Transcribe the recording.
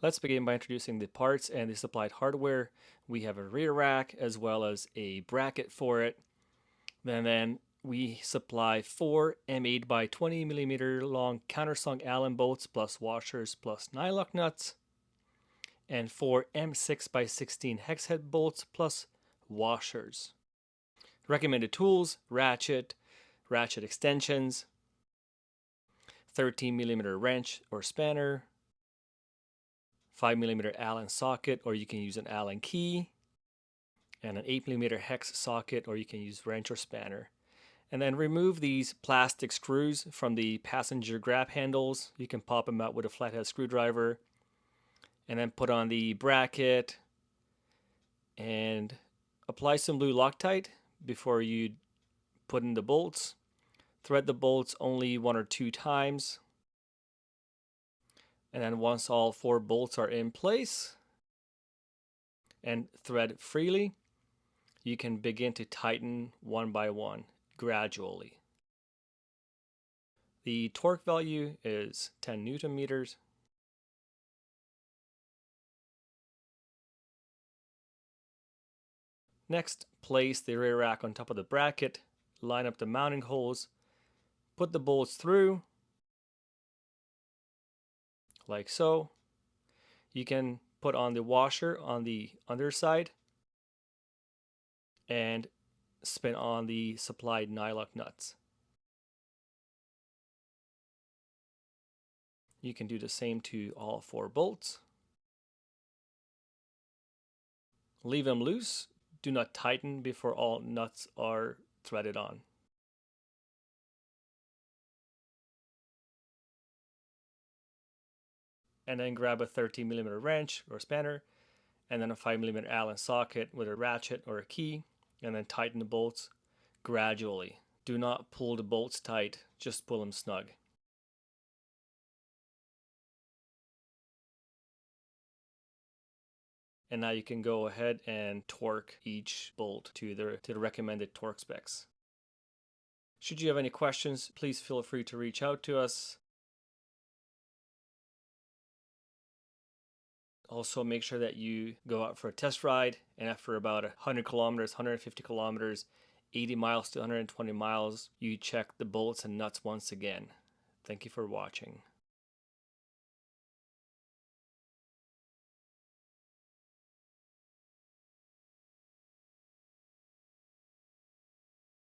Let's begin by introducing the parts and the supplied hardware. We have a rear rack as well as a bracket for it. Then we supply 4 M8 by 20 millimeter long countersunk Allen bolts plus washers plus nylock nuts, and 4 M6 by 16 hex head bolts plus washers. Recommended tools: ratchet extensions, 13 millimeter wrench or spanner, 5 millimeter Allen socket, or you can use an Allen key, and an 8 millimeter hex socket, or you can use wrench or spanner. And then remove these plastic screws from the passenger grab handles. You can pop them out with a flathead screwdriver. And then put on the bracket and apply some blue Loctite before you put in the bolts. Thread the bolts only 1 or 2 times. And then once all 4 bolts are in place and thread freely, you can begin to tighten one by one gradually. The torque value is 10 Newton meters. Next, place the rear rack on top of the bracket, line up the mounting holes, put the bolts through, like so. You can put on the washer on the underside and spin on the supplied nylock nuts. You can do the same to all 4 bolts. Leave them loose. Do not tighten before all nuts are threaded on. And then grab a 13 millimeter wrench or spanner, and then a 5 millimeter Allen socket with a ratchet or a key, and then tighten the bolts gradually. Do not pull the bolts tight, just pull them snug. And now you can go ahead and torque each bolt to the recommended torque specs. Should you have any questions, please feel free to reach out to us. Also, make sure that you go out for a test ride, and after about 100 kilometers, 150 kilometers, 80 miles to 120 miles, you check the bolts and nuts once again. Thank you for watching.